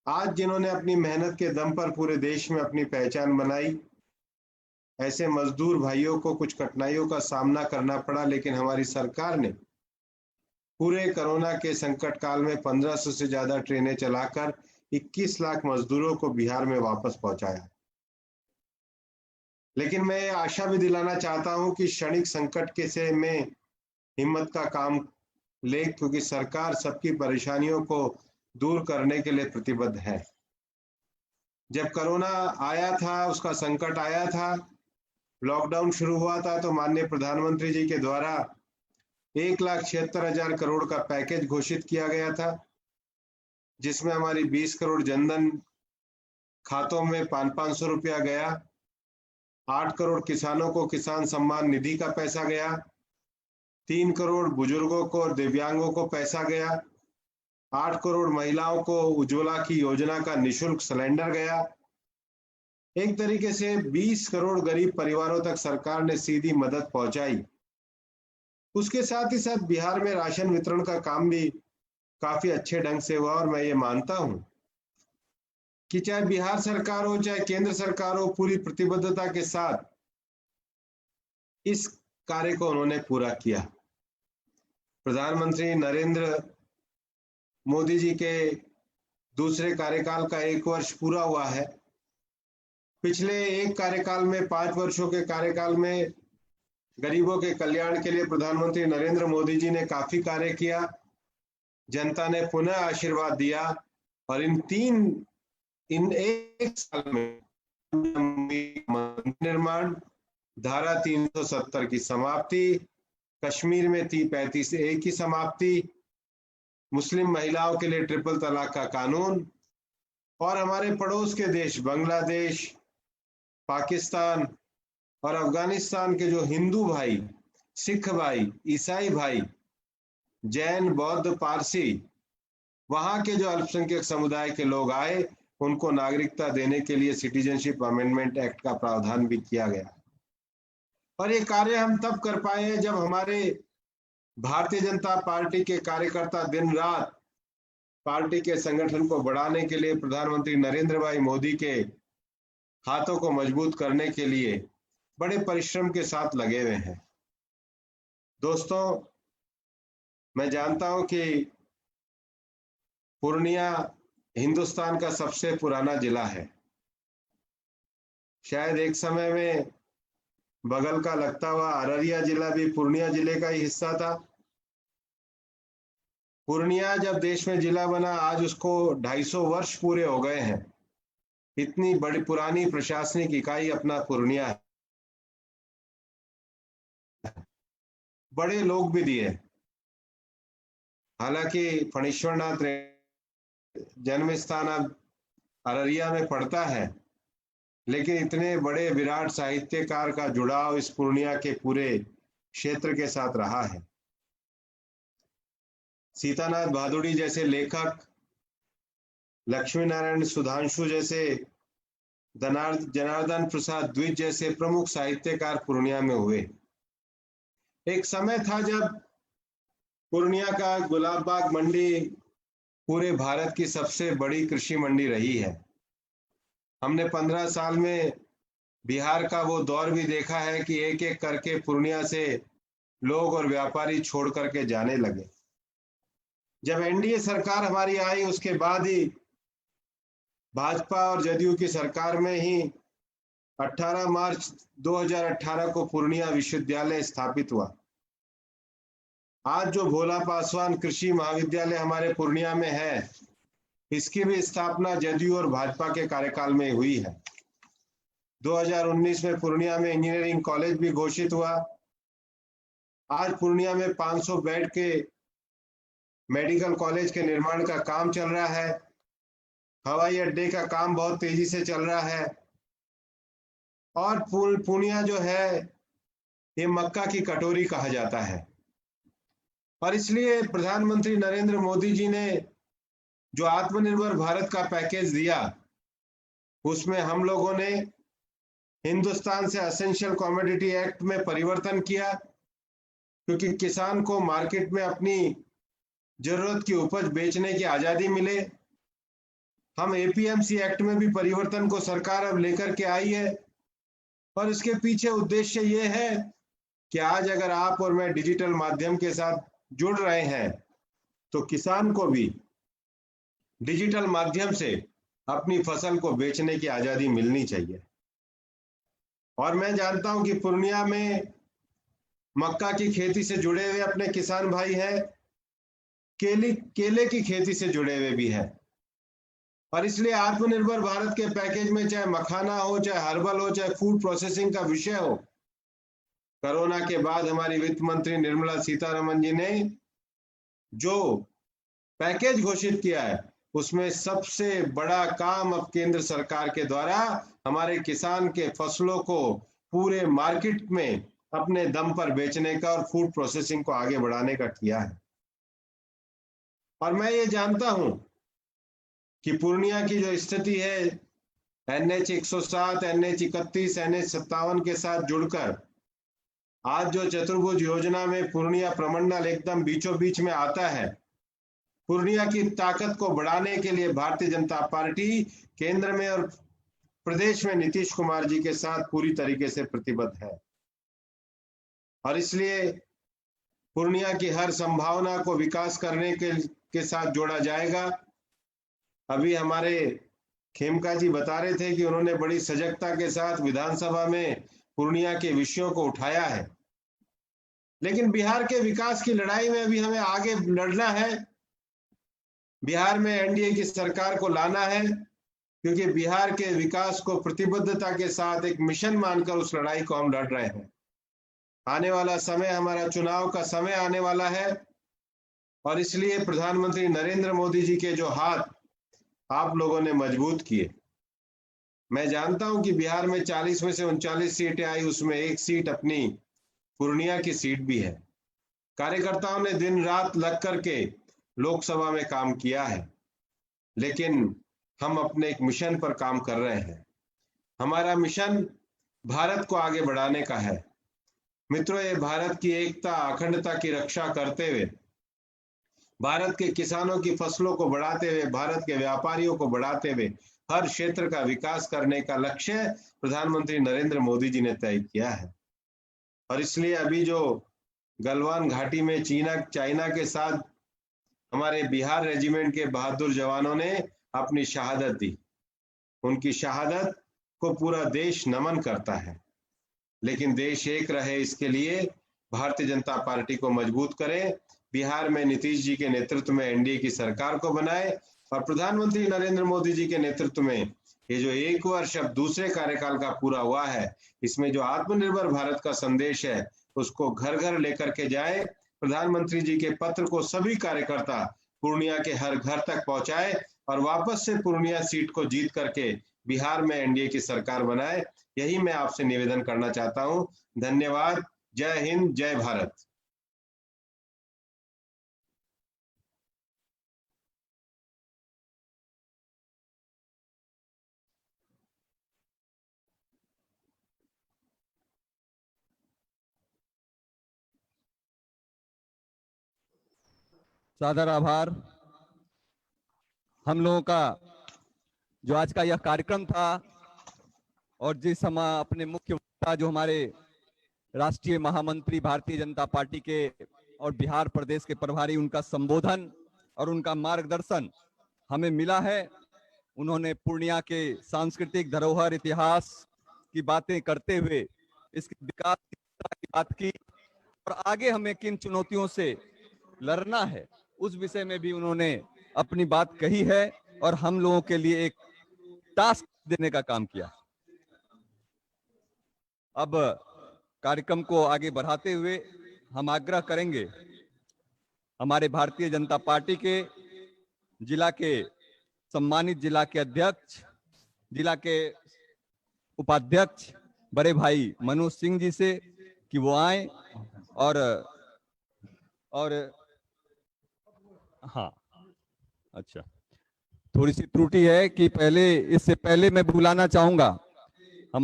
आज जिन्होंने अपनी मेहनत के दम पर पूरे देश में अपनी पहचान बनाई, ऐसे मजदूर भाइयों को कुछ कठिनाइयों का सामना करना पड़ा, लेकिन हमारी सरकार ने पूरे कोरोना के संकट काल में 1500 से ज्यादा ट्रेनें चलाकर 21 लाख मजदूरों को बिहार में वापस पहुंचाया। लेकिन मैं ये आशा भी दिलाना चाहता हूं कि क्षणिक संकट के से में हिम्मत का काम ले, क्योंकि सरकार सबकी परेशानियों को दूर करने के लिए प्रतिबद्ध है। जब कोरोना आया था, उसका संकट आया था, लॉकडाउन शुरू हुआ था, तो माननीय प्रधानमंत्री जी के द्वारा 1,76,000 करोड़ का पैकेज घोषित किया गया था, जिसमें हमारी 20 करोड़ जनधन खातों में 500 रुपया गया, 8 करोड़ किसानों को किसान सम्मान निधि का पैसा गया, 3 करोड़ बुजुर्गों को और दिव्यांगों को पैसा गया, 8 करोड़ महिलाओं को उज्ज्वला की योजना का निशुल्क सिलेंडर गया। एक तरीके से 20 करोड़ गरीब परिवारों तक सरकार ने सीधी मदद पहुंचाई। उसके साथ ही साथ बिहार में राशन वितरण का काम भी काफी अच्छे ढंग से हुआ, और मैं ये मानता हूं कि चाहे बिहार सरकार हो चाहे केंद्र सरकार हो, पूरी प्रतिबद्धता के साथ इस कार्य को उन्होंने पूरा किया। प्रधानमंत्री नरेंद्र मोदी जी के दूसरे कार्यकाल का 1 वर्ष पूरा हुआ है। पिछले एक कार्यकाल में, 5 वर्षों के कार्यकाल में, गरीबों के कल्याण के लिए प्रधानमंत्री नरेंद्र मोदी जी ने काफी कार्य किया। जनता ने पुनः आशीर्वाद दिया, और इन एक साल में निर्माण, धारा 370 की समाप्ति, कश्मीर में 35A की समाप्ति, मुस्लिम महिलाओं के लिए ट्रिपल तलाक का कानून, और हमारे पड़ोस के देश बांग्लादेश, पाकिस्तान और अफगानिस्तान के जो हिंदू भाई, सिख भाई, ईसाई भाई, जैन, बौद्ध, पारसी, वहां के जो अल्पसंख्यक समुदाय के लोग आए, उनको नागरिकता देने के लिए सिटीजनशिप अमेंडमेंट एक्ट का प्रावधान भी किया गया। और ये कार्य हम तब कर पाए हैं जब हमारे भारतीय जनता पार्टी के कार्यकर्ता दिन रात पार्टी के संगठन को बढ़ाने के लिए, प्रधानमंत्री नरेंद्र भाई मोदी के हाथों को मजबूत करने के लिए बड़े परिश्रम के साथ लगे हुए हैं। दोस्तों, मैं जानता हूं कि पूर्णिया हिंदुस्तान का सबसे पुराना जिला है। शायद एक समय में बगल का लगता हुआ अररिया जिला भी पूर्णिया जिले का ही हिस्सा था। पूर्णिया जब देश में जिला बना, आज उसको 250 वर्ष पूरे हो गए हैं। इतनी बड़ी पुरानी प्रशासनिक इकाई अपना पूर्णिया है। बड़े लोग भी दिए। हालांकि फणीश्वरनाथ जन्म स्थान अब अररिया में पड़ता है, लेकिन इतने बड़े विराट साहित्यकार का जुड़ाव इस पूर्णिया के पूरे क्षेत्र के साथ रहा है। सीतानाथ भादुड़ी जैसे लेखक, लक्ष्मी नारायण सुधांशु जैसे, जनार्दन प्रसाद द्विज जैसे प्रमुख साहित्यकार पूर्णिया में हुए। एक समय था जब पूर्णिया का गुलाब बाग मंडी पूरे भारत की सबसे बड़ी कृषि मंडी रही है। हमने 15 साल में बिहार का वो दौर भी देखा है कि एक एक करके पूर्णिया से लोग और व्यापारी छोड़ करके जाने लगे। जब एनडीए सरकार हमारी आई, उसके बाद ही भाजपा और जदयू की सरकार में ही 18 मार्च 2018 को पूर्णिया विश्वविद्यालय स्थापित हुआ। आज जो भोला पासवान कृषि महाविद्यालय हमारे पूर्णिया में है, इसकी भी स्थापना जदयू और भाजपा के कार्यकाल में हुई है। 2019 में पूर्णिया में इंजीनियरिंग कॉलेज भी घोषित हुआ। आज पूर्णिया में 500 बेड के मेडिकल कॉलेज के निर्माण का काम चल रहा है। हवाई अड्डे का काम बहुत तेजी से चल रहा है। और पूर्णिया जो है, ये मक्का की कटोरी कहा जाता है। और इसलिए प्रधानमंत्री नरेंद्र मोदी जी ने जो आत्मनिर्भर भारत का पैकेज दिया, उसमें हम लोगों ने हिंदुस्तान से एसेंशियल कमोडिटी एक्ट में परिवर्तन किया, क्योंकि किसान को मार्केट में अपनी जरूरत की उपज बेचने की आजादी मिले। हम एपीएमसी एक्ट में भी परिवर्तन को सरकार अब लेकर के आई है, और इसके पीछे उद्देश्य ये है कि आज अगर आप और मैं डिजिटल माध्यम के साथ जुड़ रहे हैं तो किसान को भी डिजिटल माध्यम से अपनी फसल को बेचने की आजादी मिलनी चाहिए। और मैं जानता हूं कि पूर्णिया में मक्का की खेती से जुड़े हुए अपने किसान भाई हैं, केले की खेती से जुड़े हुए भी हैं, और इसलिए आत्मनिर्भर भारत के पैकेज में चाहे मखाना हो, चाहे हर्बल हो, चाहे फूड प्रोसेसिंग का विषय हो, कोरोना के बाद हमारी वित्त मंत्री निर्मला सीतारमन जी ने जो पैकेज घोषित किया है उसमें सबसे बड़ा काम अब केंद्र सरकार के द्वारा हमारे किसान के फसलों को पूरे मार्केट में अपने दम पर बेचने का और फूड प्रोसेसिंग को आगे बढ़ाने का किया है। और मैं ये जानता हूं कि पूर्णिया की जो स्थिति है NH 107, NH 31, NH 57 के साथ जुड़कर आज जो चतुर्भुज योजना में पूर्णिया प्रमंडल एकदम बीचों बीच में आता है, पूर्णिया की ताकत को बढ़ाने के लिए भारतीय जनता पार्टी केंद्र में और प्रदेश में नीतीश कुमार जी के साथ पूरी तरीके से प्रतिबद्ध है, और इसलिए पूर्णिया की हर संभावना को विकास करने के साथ जोड़ा जाएगा। अभी हमारे खेमका जी बता रहे थे कि उन्होंने बड़ी सजगता के साथ विधानसभा में पूर्णिया के विषयों को उठाया है, लेकिन बिहार के विकास की लड़ाई में अभी हमें आगे लड़ना है। बिहार में एनडीए की सरकार को लाना है, क्योंकि बिहार के विकास को प्रतिबद्धता के साथ एक मिशन मानकर उस लड़ाई को हम लड़ रहे हैं। आने वाला समय हमारा चुनाव का समय आने वाला है, और इसलिए प्रधानमंत्री नरेंद्र मोदी जी के जो हाथ आप लोगों ने मजबूत किए, मैं जानता हूं कि बिहार में 40 में से 39 सीटें आई, उसमें एक सीट अपनी पूर्णिया की सीट भी है। कार्यकर्ताओं ने दिन रात लग करके लोकसभा में काम किया है, लेकिन हम अपने एक मिशन पर काम कर रहे हैं। हमारा मिशन भारत को आगे बढ़ाने का है। मित्रों, ये भारत की एकता अखंडता की रक्षा करते हुए, भारत के किसानों की फसलों को बढ़ाते हुए, भारत के व्यापारियों को बढ़ाते हुए हर क्षेत्र का विकास करने का लक्ष्य प्रधानमंत्री नरेंद्र मोदी जी ने तय किया है। और इसलिए अभी जो गलवान घाटी में चाइना के साथ हमारे बिहार रेजिमेंट के बहादुर जवानों ने अपनी शहादत दी, उनकी शहादत को पूरा देश नमन करता है। लेकिन देश एक रहे, इसके लिए भारतीय जनता पार्टी को मजबूत करें, बिहार में नीतीश जी के नेतृत्व में एनडीए की सरकार को बनाए, और प्रधानमंत्री नरेंद्र मोदी जी के नेतृत्व में ये जो 1 वर्ष अब दूसरे कार्यकाल का पूरा हुआ है, इसमें जो आत्मनिर्भर भारत का संदेश है उसको घर घर लेकर के जाए। प्रधानमंत्री जी के पत्र को सभी कार्यकर्ता पूर्णिया के हर घर तक पहुंचाए और वापस से पूर्णिया सीट को जीत करके बिहार में एनडीए की सरकार बनाए। यही मैं आपसे निवेदन करना चाहता हूं। धन्यवाद। जय हिंद, जय भारत। सादर आभार। हम लोगों का जो आज का यह कार्यक्रम था, और जिस हम अपने मुख्य वक्ता जो हमारे राष्ट्रीय महामंत्री भारतीय जनता पार्टी के और बिहार प्रदेश के प्रभारी, उनका संबोधन और उनका मार्गदर्शन हमें मिला है। उन्होंने पूर्णिया के सांस्कृतिक धरोहर इतिहास की बातें करते हुए इसके विकास की बात की, और आगे हमें किन चुनौतियों से लड़ना है उस विषय में भी उन्होंने अपनी बात कही है, और हम लोगों के लिए एक टास्क देने का काम किया। अब कार्यक्रम को आगे बढ़ाते हुए हम आग्रह करेंगे हमारे भारतीय जनता पार्टी के जिला के सम्मानित जिला के अध्यक्ष, जिला के उपाध्यक्ष बड़े भाई मनोज सिंह जी से कि वो आए, और हाँ, अच्छा, थोड़ी सी त्रुटि है कि इससे पहले मैं बुलाना चाहूंगा